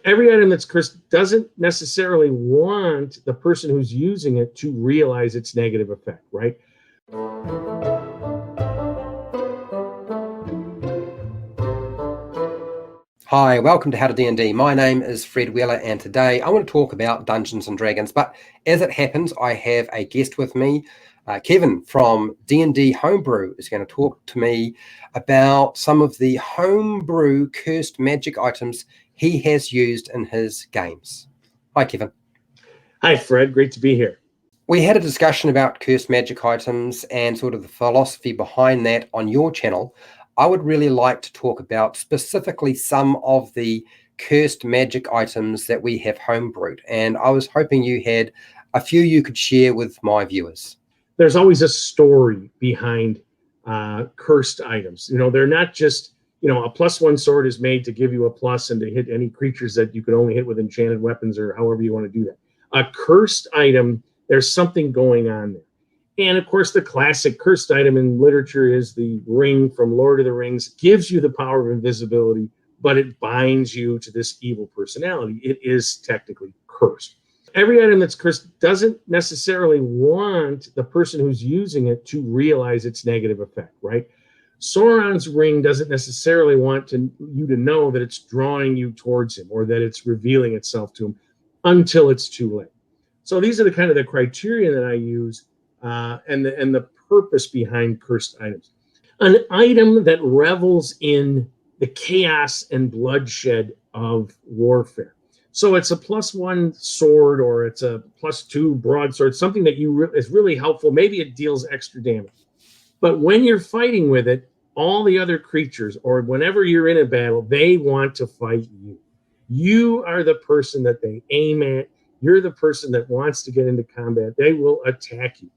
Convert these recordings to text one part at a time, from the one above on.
every item that's cursed doesn't necessarily want the person who's using it to realize its negative effect, right? Hi, welcome to How to D&D. My name is Fred Wheeler, and today I want to talk about Dungeons & Dragons. But as it happens, I have a guest with me. Kevin from D&D Homebrew is going to talk to me about some of the homebrew cursed magic items he has used in his games. Hi, Kevin. Hi, Fred. Great to be here. We had a discussion about cursed magic items and sort of the philosophy behind that on your channel. I would really like to talk about specifically some of the cursed magic items that we have homebrewed. And I was hoping you had a few you could share with my viewers. There's always a story behind cursed items. You know, they're not just, a +1 sword is made to give you a plus and to hit any creatures that you can only hit with enchanted weapons or however you want to do that. A cursed item, there's something going on there. And of course, the classic cursed item in literature is the ring from Lord of the Rings. Gives you the power of invisibility, but it binds you to this evil personality. It is technically cursed. Every item that's cursed doesn't necessarily want the person who's using it to realize its negative effect, right? Sauron's ring doesn't necessarily want you to know that it's drawing you towards him or that it's revealing itself to him until it's too late. So these are the criteria that I use and the purpose behind cursed items. An item that revels in the chaos and bloodshed of warfare. So it's a +1 sword or it's a +2 broadsword, something that is really helpful. Maybe it deals extra damage. But when you're fighting with it, all the other creatures or whenever you're in a battle, they want to fight you. You are the person that they aim at. You're the person that wants to get into combat. They will attack you.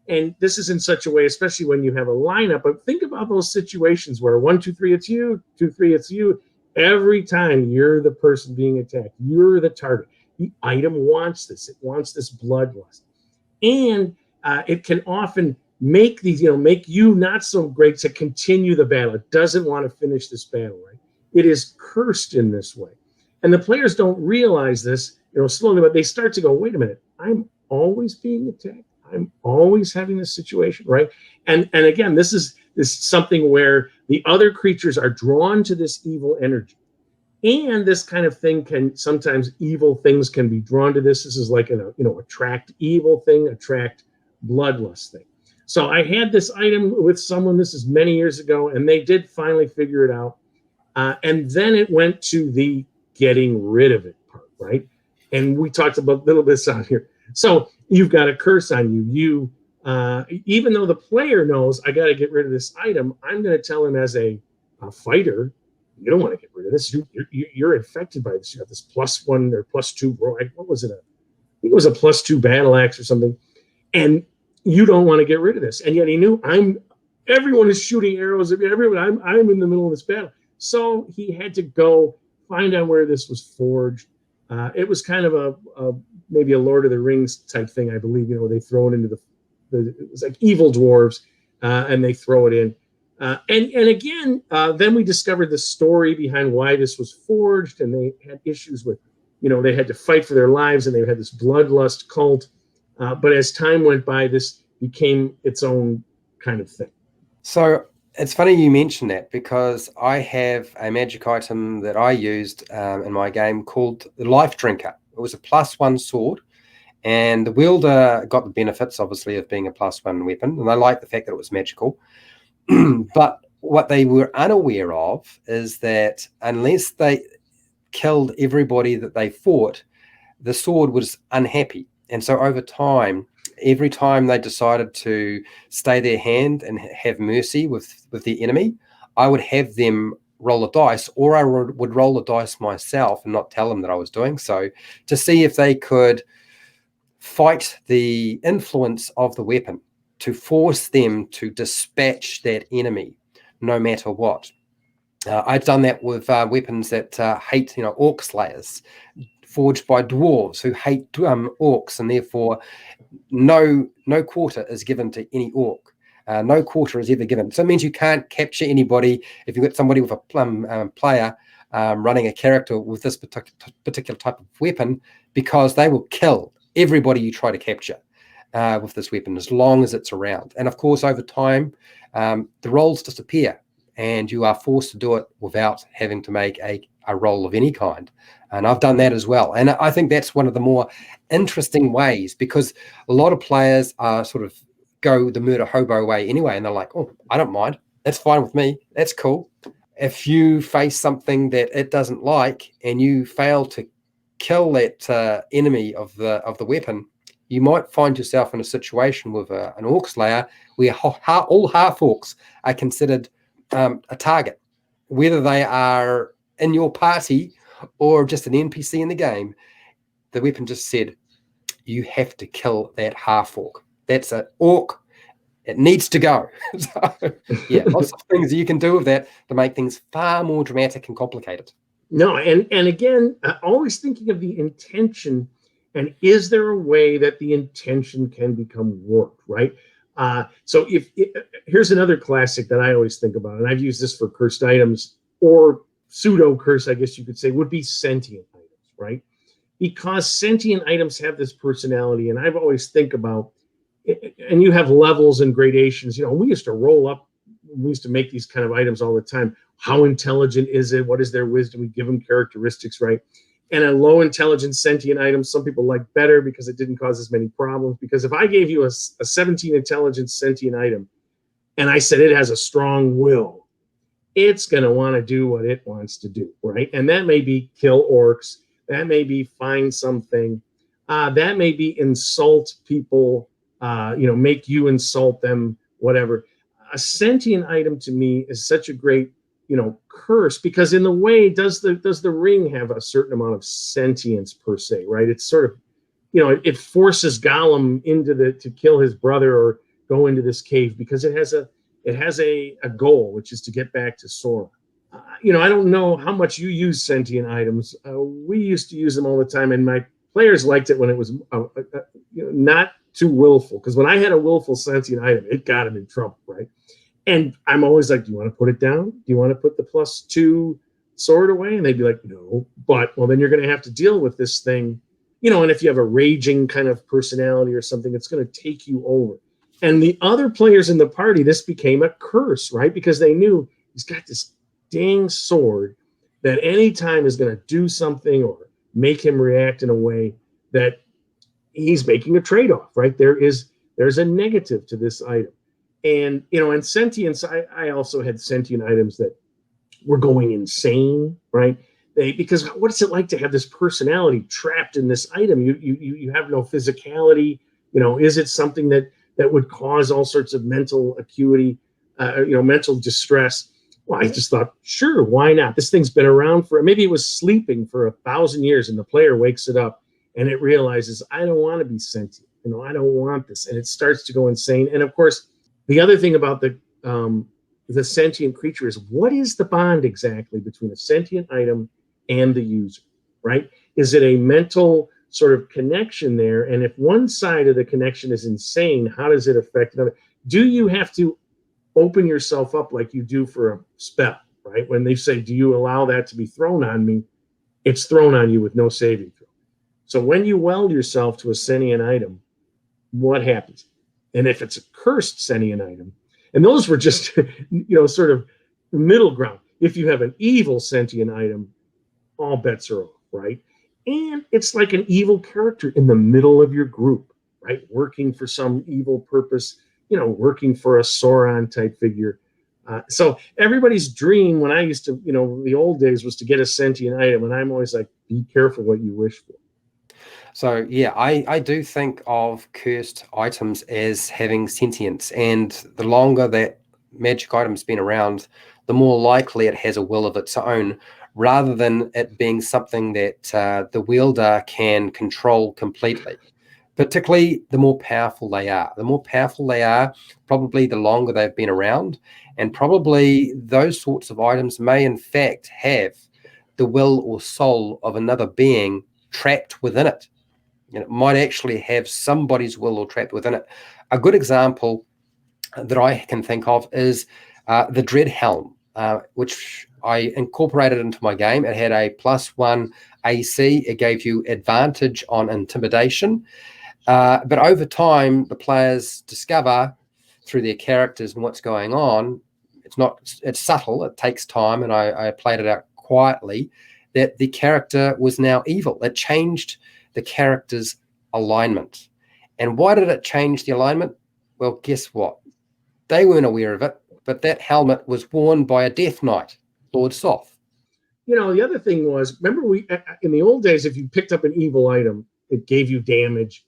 And this is in such a way, especially when you have a lineup. But think about those situations where 1, 2, 3, it's you, 2, 3, it's you. Every time you're the person being attacked, you're the target. The item wants this. It wants this bloodlust. And it can often make make you not so great to continue the battle. It doesn't want to finish this battle, right? It is cursed in this way. And the players don't realize this, slowly, but they start to go, wait a minute, I'm always being attacked. I'm always having this situation, right? And again, this is something where the other creatures are drawn to this evil energy. And this kind of thing sometimes evil things can be drawn to this. This is like attract evil thing, attract bloodlust thing. So I had this item with someone, this is many years ago, and they did finally figure it out. And then it went to the getting rid of it part, right? And we talked about a little bit on here. So you've got a curse on you. Even though the player knows I got to get rid of this item, I'm going to tell him as a fighter, you don't want to get rid of this. You're infected by this. You have this +1 or +2. What was it? I think it was a +2 battle axe or something. And you don't want to get rid of this. And yet he knew everyone is shooting arrows at me. Everyone, I'm in the middle of this battle. So he had to go find out where this was forged. It was kind of maybe a Lord of the Rings type thing, I believe. They throw it into it was like evil dwarves, and they throw it in. And again, then we discovered the story behind why this was forged, and they had issues with, they had to fight for their lives, and they had this bloodlust cult. But as time went by, this became its own kind of thing. So it's funny you mention that, because I have a magic item that I used in my game called the Life Drinker. It was a +1 sword, and the wielder got the benefits, obviously, of being a +1 weapon, and I liked the fact that it was magical. But what they were unaware of is that unless they killed everybody that they fought, the sword was unhappy. And so over time, every time they decided to stay their hand and have mercy with the enemy, I would have them roll a dice, or I would roll a dice myself and not tell them that I was doing so, to see if they could fight the influence of the weapon, to force them to dispatch that enemy no matter what. I've done that with weapons that hate, Orc Slayers, forged by dwarves who hate orcs, and therefore no quarter is given to any orc. No quarter is ever given. So it means you can't capture anybody. If you've got somebody with a player running a character with this particular type of weapon, because they will kill everybody you try to capture with this weapon as long as it's around. And of course, over time, the rolls disappear, and you are forced to do it without having to make a roll of any kind. And I've done that as well. And I think that's one of the more interesting ways, because a lot of players are sort of go the murder hobo way anyway, and they're like, oh, I don't mind. That's fine with me. That's cool. If you face something that it doesn't like and you fail to kill that enemy of the weapon, you might find yourself in a situation with an Orc Slayer where all half orcs are considered a target, whether they are in your party or just an NPC in the game. The weapon just said, you have to kill that half orc. That's an orc. It needs to go. So, yeah, lots of things you can do with that to make things far more dramatic and complicated. No, and again, always thinking of the intention, and is there a way that the intention can become worked, right? So here's another classic that I always think about, and I've used this for cursed items, or pseudo curse, I guess you could say, would be sentient items, right? Because sentient items have this personality, and I've always think about, and you have levels and gradations. You know, we used to make these kind of items all the time. How intelligent is it? What is their wisdom? We give them characteristics, right? And a low intelligence sentient item, some people like better because it didn't cause as many problems. Because if I gave you a 17 intelligence sentient item and I said it has a strong will, it's going to want to do what it wants to do, right? And that may be kill orcs. That may be find something. That may be insult people, make you insult them, whatever. A sentient item to me is such a great, curse, because in the way, does the ring have a certain amount of sentience per se, right? It's sort of, it forces Gollum to kill his brother or go into this cave because it has a goal, which is to get back to Sauron. I don't know how much you use sentient items. We used to use them all the time, and my players liked it when it was not too willful, because when I had a willful sentient item, it got him in trouble, right? And I'm always like, do you want to put it down? Do you want to put the +2 sword away? And they'd be like, no. But, well, then you're going to have to deal with this thing. And if you have a raging kind of personality or something, it's going to take you over. And the other players in the party, this became a curse, right? Because they knew he's got this dang sword that anytime is going to do something or make him react in a way that he's making a trade-off, right? There's a negative to this item. And, and sentience, I also had sentient items that were going insane, right? Because what is it like to have this personality trapped in this item? You have no physicality. Is it something that would cause all sorts of mental acuity, mental distress? Well, I just thought, sure, why not? This thing's been around maybe it was sleeping for 1,000 years, and the player wakes it up and it realizes, I don't want to be sentient. I don't want this. And it starts to go insane. And of course, the other thing about the sentient creature is, what is the bond exactly between a sentient item and the user, right? Is it a mental sort of connection there? And if one side of the connection is insane, how does it affect another? Do you have to open yourself up like you do for a spell, right? When they say, do you allow that to be thrown on me? It's thrown on you with no saving throw. So when you weld yourself to a sentient item, what happens? And if it's a cursed sentient item, and those were just, sort of middle ground. If you have an evil sentient item, all bets are off, right? And it's like an evil character in the middle of your group, right? Working for some evil purpose, working for a Sauron type figure. So everybody's dream when I used to, the old days, was to get a sentient item. And I'm always like, be careful what you wish for. So, yeah, I do think of cursed items as having sentience, and the longer that magic item's been around, the more likely it has a will of its own, rather than it being something that the wielder can control completely. Particularly the more powerful they are. The more powerful they are, probably the longer they've been around, and probably those sorts of items may in fact have the will or soul of another being trapped within it. It might actually have somebody's will or trapped within it. A good example that I can think of is the Dread Helm, which I incorporated it into my game. It had a +1 AC. It gave you advantage on intimidation. But over time, the players discover through their characters and what's going on, it's subtle, it takes time, and I played it out quietly, that the character was now evil. It changed the character's alignment. And why did it change the alignment? Well, guess what? They weren't aware of it, but that helmet was worn by a Death Knight, Lord Soth. You know, the other thing was, remember in the old days, if you picked up an evil item, it gave you damage.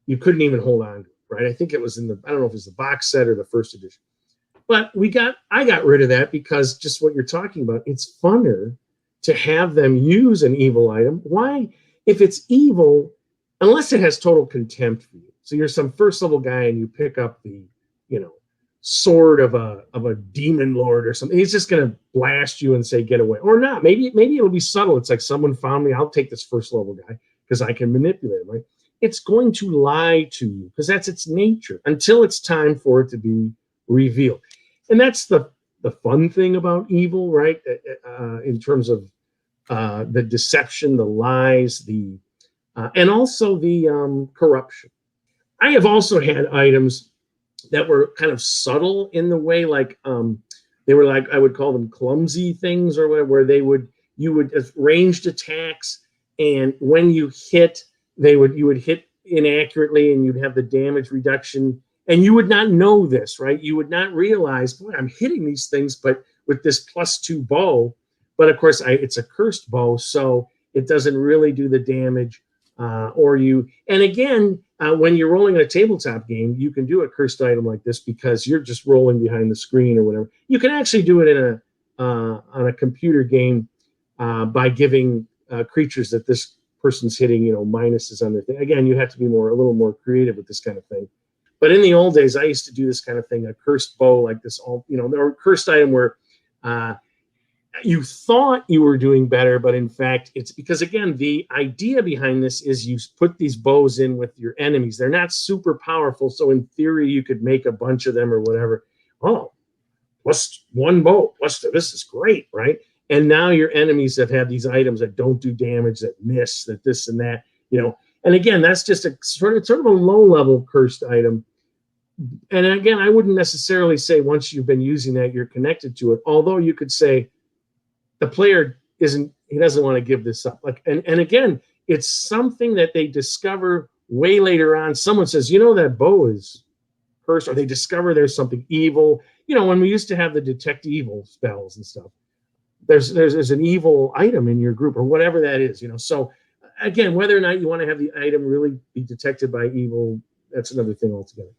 You couldn't even hold on to it, right? I think it was I don't know if it was the box set or the first edition. But I got rid of that because just what you're talking about, it's funner to have them use an evil item. Why? If it's evil, unless it has total contempt for you. So you're some first level guy and you pick up the, sword of a demon lord or something. He's just going to blast you and say, get away. Or not. Maybe it'll be subtle. It's like, someone found me. I'll take this first level guy because I can manipulate him, right? It's going to lie to you because that's its nature until it's time for it to be revealed. And that's the fun thing about evil, right? In terms of the deception, the lies, and also the corruption. I have also had items that were kind of subtle in the way, like they were like, I would call them clumsy things or whatever, where you would have ranged attacks, and when you hit, you would hit inaccurately, and you'd have the damage reduction. And you would not know this, right? You would not realize, boy, I'm hitting these things, but with this +2 bow. But of course, it's a cursed bow, so it doesn't really do the damage. And again, when you're rolling in a tabletop game, you can do a cursed item like this because you're just rolling behind the screen or whatever. You can actually do it on a computer game by giving creatures that this person's hitting, minuses on their thing. Again, you have to be a little more creative with this kind of thing. But in the old days, I used to do this kind of thing, a cursed bow like this, or cursed item where you thought you were doing better, but in fact, it's because, again, the idea behind this is you put these bows in with your enemies. They're not super powerful, so in theory, you could make a bunch of them or whatever. Oh, +1 bow, this is great, right? And now your enemies have had these items that don't do damage, that miss, that this and that, And again, that's just a sort of a low-level cursed item. And again, I wouldn't necessarily say once you've been using that, you're connected to it. Although you could say the player doesn't want to give this up. And again, it's something that they discover way later on. Someone says, that bow is cursed, or they discover there's something evil. When we used to have the detect evil spells and stuff, there's an evil item in your group or whatever that is, So again, whether or not you want to have the item really be detected by evil, that's another thing altogether.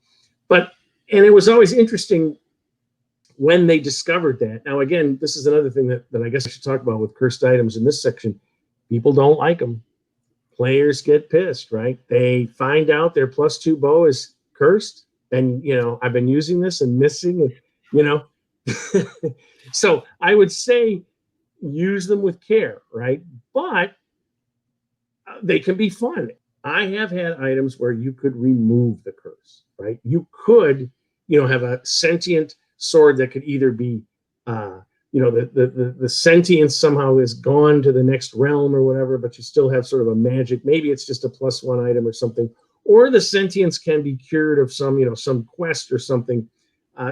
And it was always interesting when they discovered that. Now, again, this is another thing that I guess I should talk about with cursed items in this section. People don't like them. Players get pissed, right? They find out their +2 bow is cursed, and, I've been using this and missing it, So I would say use them with care, right? But they can be fun. I have had items where you could remove the curse, right? You could, have a sentient sword that could either be, the sentience somehow is gone to the next realm or whatever, but you still have sort of a magic. Maybe it's just a +1 item or something, or the sentience can be cured of some quest or something,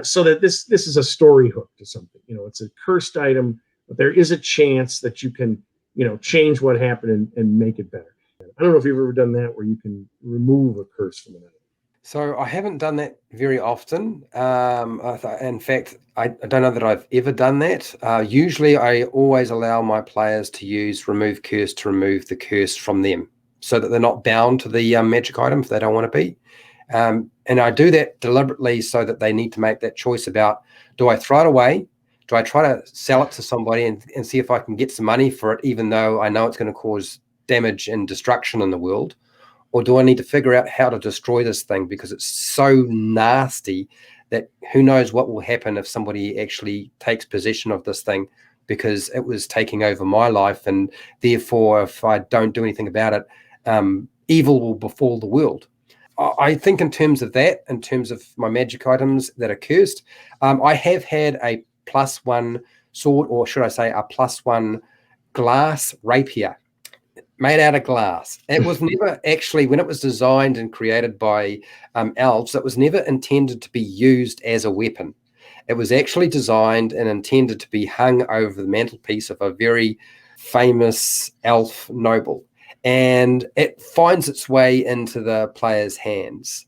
so that this is a story hook to something. It's a cursed item, but there is a chance that you can, change what happened and make it better. I don't know if you've ever done that where you can remove a curse from an item. So I haven't done that very often. In fact, I don't know that I've ever done that. Usually I always allow my players to use remove curse to remove the curse from them so that they're not bound to the magic item if they don't want to be. And I do that deliberately so that they need to make that choice about, do I throw it away? Do I try to sell it to somebody and see if I can get some money for it, even though I know it's going to cause damage and destruction in the world? Or do I need to figure out how to destroy this thing because it's so nasty that who knows what will happen if somebody actually takes possession of this thing, because it was taking over my life, and therefore if I don't do anything about it, evil will befall the world. I think in terms of that, in terms of my magic items that are cursed, I have had a +1 sword, or should I say a +1 glass rapier made out of glass. It was never actually, when it was designed and created by elves, it was never intended to be used as a weapon. It was actually designed and intended to be hung over the mantelpiece of a very famous elf noble. And it finds its way into the player's hands.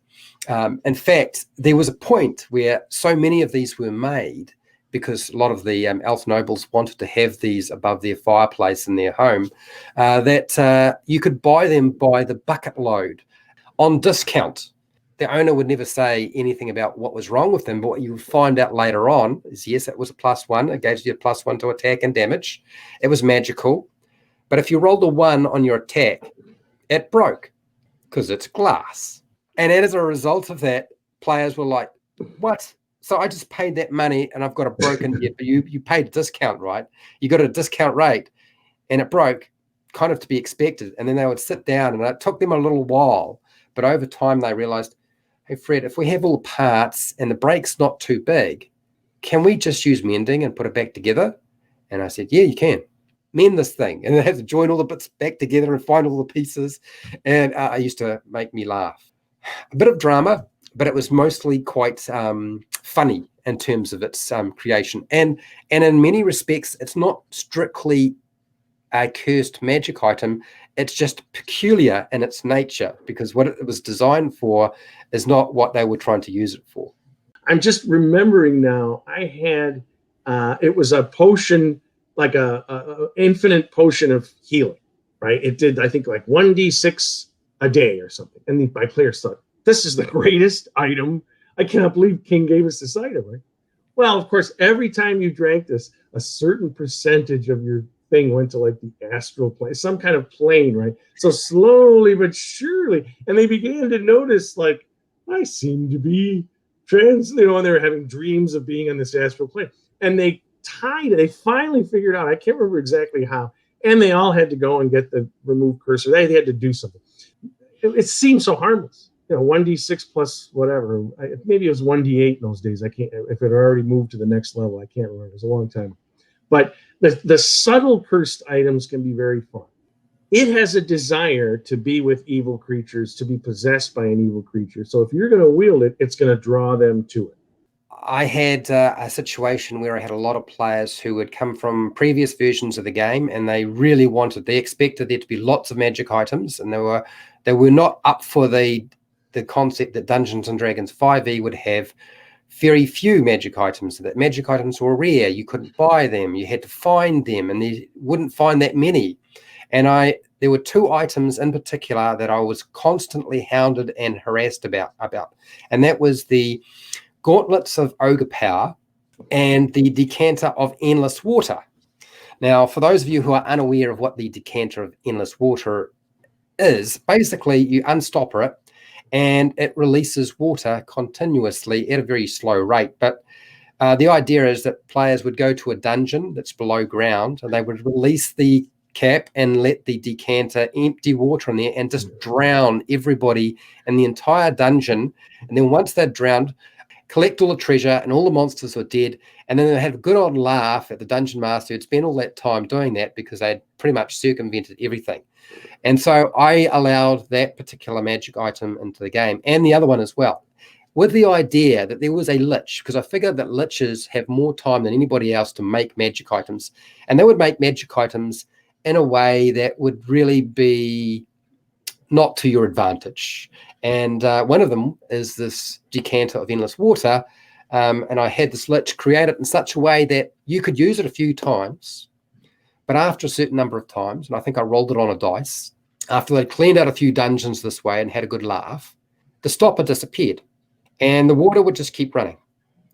In fact, there was a point where so many of these were made because a lot of the elf nobles wanted to have these above their fireplace in their home, that you could buy them by the bucket load on discount. The owner would never say anything about what was wrong with them, but what you would find out later on is, yes, it was a +1. It gave you a +1 to attack and damage. It was magical. But if you rolled a 1 on your attack, it broke because it's glass. And as a result of that, players were like, what? So I just paid that money and I've got a broken, but you paid a discount, right? You got a discount rate and it broke, kind of to be expected. And then they would sit down, and it took them a little while, but over time they realized, hey, Fred, if we have all the parts and the break's not too big, can we just use mending and put it back together? And I said, yeah, you can. Mend this thing. And they have to join all the bits back together and find all the pieces. And it used to make me laugh. A bit of drama, but it was mostly quite funny in terms of its creation. And in many respects, it's not strictly a cursed magic item. It's just peculiar in its nature, because what it was designed for is not what they were trying to use it for. I'm just remembering now, I had, it was a potion, like a infinite potion of healing, right? It did, I think, like 1d6 a day or something. And my players thought, this is the greatest item. I cannot believe King gave us this item, right? Well, of course, every time you drank this, a certain percentage of your thing went to like the astral plane, some kind of plane, right? So slowly but surely, and they began to notice, like, I seem to be and they were having dreams of being on this astral plane. And they finally figured out, I can't remember exactly how, and they all had to go and get the remove cursor. They had to do something. It seemed so harmless. 1d6 plus whatever. Maybe it was 1d8 in those days. I can't, if it had already moved to the next level, I can't remember. It was a long time. But the subtle cursed items can be very fun. It has a desire to be with evil creatures, to be possessed by an evil creature. So if you're going to wield it, it's going to draw them to it. I had a situation where I had a lot of players who had come from previous versions of the game, and they expected there to be lots of magic items, and they were not up for the concept that Dungeons and Dragons 5e would have very few magic items, that magic items were rare. You couldn't buy them. You had to find them, and you wouldn't find that many. And there were two items in particular that I was constantly hounded and harassed about. And that was the Gauntlets of Ogre Power and the Decanter of Endless Water. Now, for those of you who are unaware of what the Decanter of Endless Water is, basically you unstopper it and it releases water continuously at a very slow rate. But the idea is that players would go to a dungeon that's below ground, and they would release the cap and let the decanter empty water in there and just drown everybody in the entire dungeon. And then once they're drowned, collect all the treasure and all the monsters were dead. And then they had a good old laugh at the dungeon master who'd spent all that time doing that because they had pretty much circumvented everything. And so I allowed that particular magic item into the game, and the other one as well, with the idea that there was a lich, because I figured that liches have more time than anybody else to make magic items, and they would make magic items in a way that would really be not to your advantage. And one of them is this Decanter of Endless Water, and I had this lich create it in such a way that you could use it a few times, but after a certain number of times, and I think I rolled it on a dice, after they cleaned out a few dungeons this way and had a good laugh, the stopper disappeared, and the water would just keep running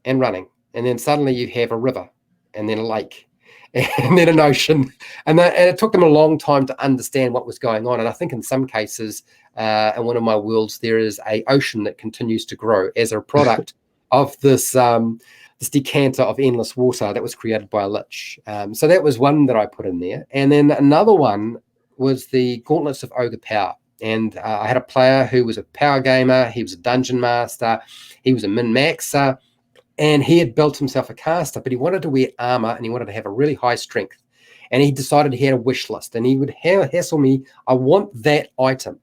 and running, and then suddenly you have a river, and then a lake, and then an ocean, and it took them a long time to understand what was going on. And I think in some cases, in one of my worlds, there is an ocean that continues to grow as a product of this Decanter of Endless Water that was created by a lich. So that was one that I put in there. And then another one was the Gauntlets of Ogre Power. And I had a player who was a power gamer. He was a dungeon master. He was a min-maxer. And he had built himself a caster, but he wanted to wear armor and he wanted to have a really high strength. And he decided he had a wish list, and he would hassle me, I want that item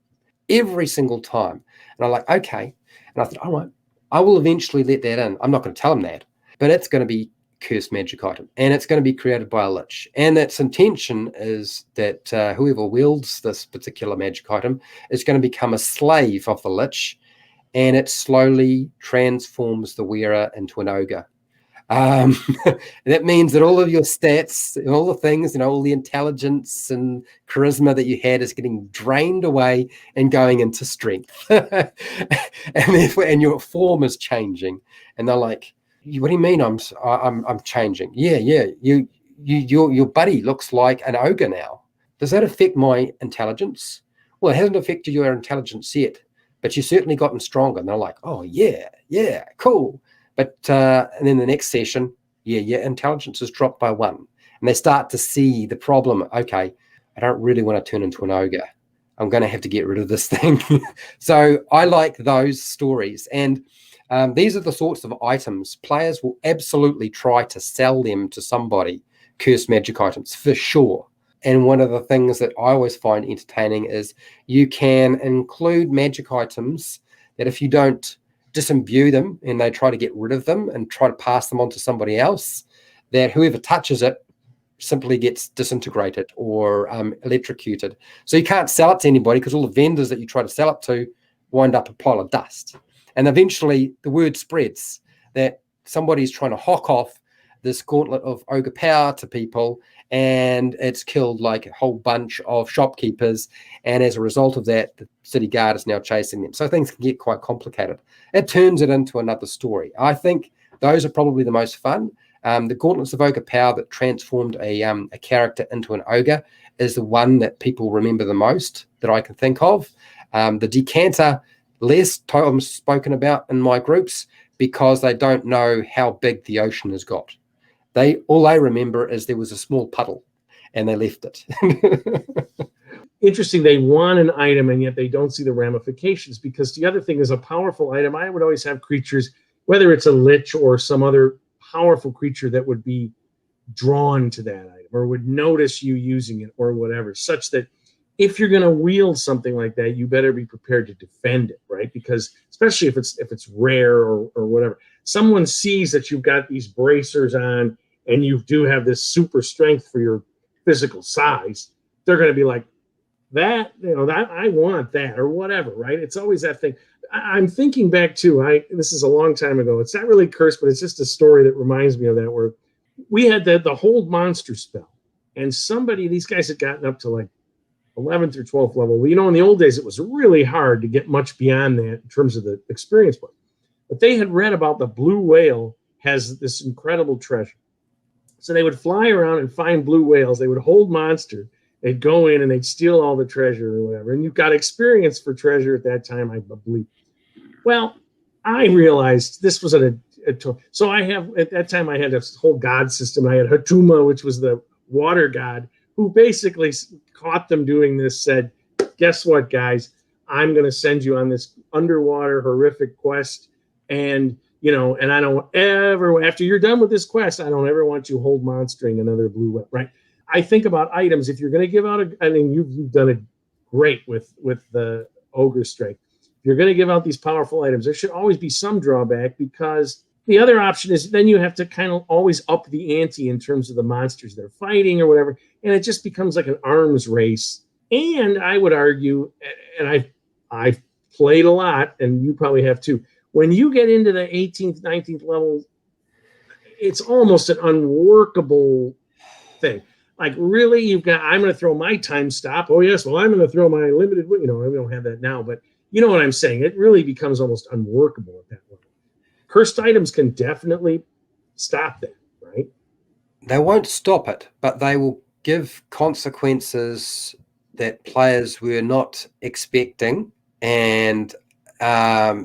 every single time. And I'm like, okay. And I thought, all right, I will eventually let that in. I'm not going to tell him that, but it's going to be cursed magic item, and it's going to be created by a lich. And its intention is that whoever wields this particular magic item is going to become a slave of the lich, and it slowly transforms the wearer into an ogre. That means that all of your stats and all the things, all the intelligence and charisma that you had is getting drained away and going into strength. And therefore, and your form is changing. And they're like, what do you mean I'm changing? Yeah. Your buddy looks like an ogre now. Does that affect my intelligence? Well, it hasn't affected your intelligence yet, but you've certainly gotten stronger. And they're like, oh yeah, cool. But and then the next session, your intelligence is dropped by 1. And they start to see the problem. Okay, I don't really want to turn into an ogre. I'm going to have to get rid of this thing. So I like those stories. And these are the sorts of items players will absolutely try to sell them to somebody, cursed magic items, for sure. And one of the things that I always find entertaining is you can include magic items that if you don't disimbue them and they try to get rid of them and try to pass them on to somebody else, that whoever touches it simply gets disintegrated or electrocuted. So you can't sell it to anybody because all the vendors that you try to sell it to wind up a pile of dust. And eventually the word spreads that somebody's trying to hock off this gauntlet of ogre power to people, and it's killed like a whole bunch of shopkeepers. And as a result of that, the city guard is now chasing them. So things can get quite complicated. It turns it into another story. I think those are probably the most fun. The Gauntlets of Ogre Power that transformed a character into an ogre is the one that people remember the most that I can think of. The Decanter, less spoken about in my groups because they don't know how big the ocean has got. All they remember is there was a small puddle and they left it. Interesting. They want an item and yet they don't see the ramifications, because the other thing is a powerful item. I would always have creatures, whether it's a lich or some other powerful creature, that would be drawn to that item or would notice you using it or whatever, such that if you're going to wield something like that, you better be prepared to defend it, right? Because especially if it's rare or whatever, someone sees that you've got these bracers on and you do have this super strength for your physical size, they're going to be like, that I want that or whatever, right? It's always that thing. I'm thinking back to, this is a long time ago. It's not really cursed, but it's just a story that reminds me of that, where we had the hold monster spell, and these guys had gotten up to like 11th or 12th level. Well, in the old days, it was really hard to get much beyond that in terms of the experience point. But they had read about the blue whale has this incredible treasure. So they would fly around and find blue whales. They would hold monster. They'd go in and they'd steal all the treasure or whatever. And you've got experience for treasure at that time, I believe. Well, I realized this was so I have, at that time, I had this whole god system. I had Hatuma, which was the water god, who basically caught them doing this, said, guess what, guys? I'm going to send you on this underwater horrific quest. And, and I don't ever, after you're done with this quest, I don't ever want you hold monstering another blue whale, right? I think about items. If you're going to give out you've done it great with the ogre strength. If you're going to give out these powerful items, there should always be some drawback, because the other option is then you have to kind of always up the ante in terms of the monsters they're fighting or whatever. And it just becomes like an arms race. And I would argue, and I've played a lot, and you probably have too, when you get into the 18th, 19th level, it's almost an unworkable thing. Like, really, I'm going to throw my time stop. Oh, yes, well, I'm going to throw my limited, we don't have that now, but you know what I'm saying? It really becomes almost unworkable at that level. Cursed items can definitely stop that, right? They won't stop it, but they will give consequences that players were not expecting. And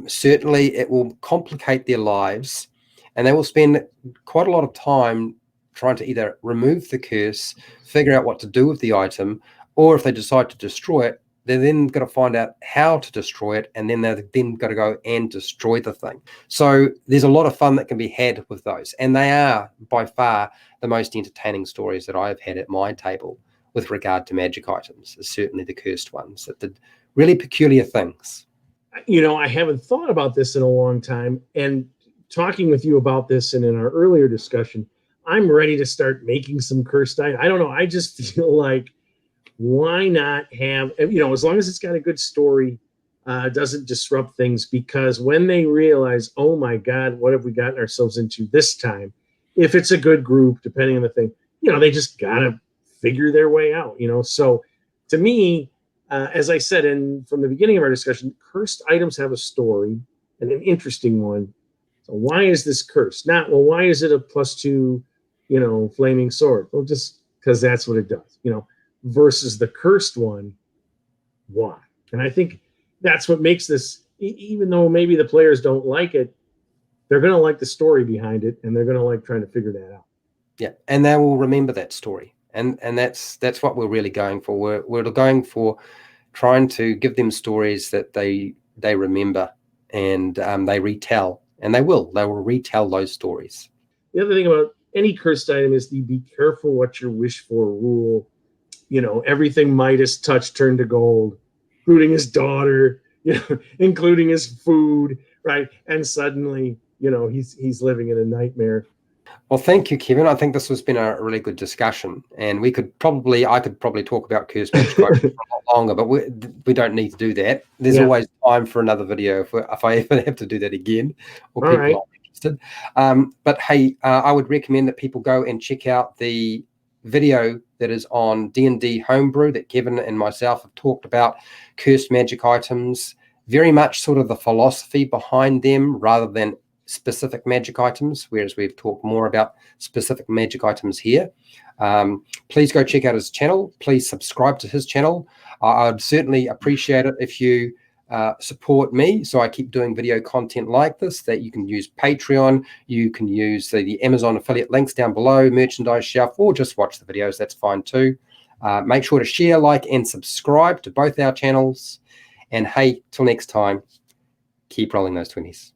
certainly it will complicate their lives. And they will spend quite a lot of time trying to either remove the curse, figure out what to do with the item, or if they decide to destroy it, They're then got to find out how to destroy it, and then they've then got to go and destroy the thing. So there's a lot of fun that can be had with those, and they are by far the most entertaining stories that I've had at my table with regard to magic items. Is certainly the cursed ones that did really peculiar things. You know, I haven't thought about this in a long time, and talking with you about this and in our earlier discussion, I'm ready to start making some cursed items. I don't know. I just feel like, why not have, you know, as long as it's got a good story, doesn't disrupt things, because when they realize, oh my God, what have we gotten ourselves into this time? If it's a good group, depending on the thing, you know, they just got to figure their way out, you know? So to me, as I said from the beginning of our discussion, cursed items have a story, and an interesting one. So why is this cursed? Not, well, why is it a +2, you know, flaming sword? Well, just because that's what it does, you know, versus the cursed one. Why? And I think that's what makes this, even though maybe the players don't like it, they're going to like the story behind it, and they're going to like trying to figure that out. Yeah, and they will remember that story. And that's what we're really going for. We're going for trying to give them stories that they remember, and they retell, and they will retell those stories. The other thing about any cursed item is the be careful what you wish for rule. You know, everything Midas touched turned to gold, including his daughter, you know, including his food, right? And suddenly, you know, he's living in a nightmare. Well, thank you, Kevin. I think this has been a really good discussion, and I could probably talk about cursed magic for a lot longer, but we don't need to do that. There's always time for another video if I ever have to do that again, or people are not interested. But hey, I would recommend that people go and check out the video that is on D&D Homebrew that Kevin and myself have talked about cursed magic items, very much sort of the philosophy behind them rather than specific magic items, whereas we've talked more about specific magic items here. Please go check out his channel. Please subscribe to his channel. I'd certainly appreciate it if you support me so I keep doing video content like this, that you can use Patreon, you can use the Amazon affiliate links down below, merchandise shelf, or just watch the videos. That's fine too. Make sure to share, like, and subscribe to both our channels. And hey, till next time, keep rolling those 20s.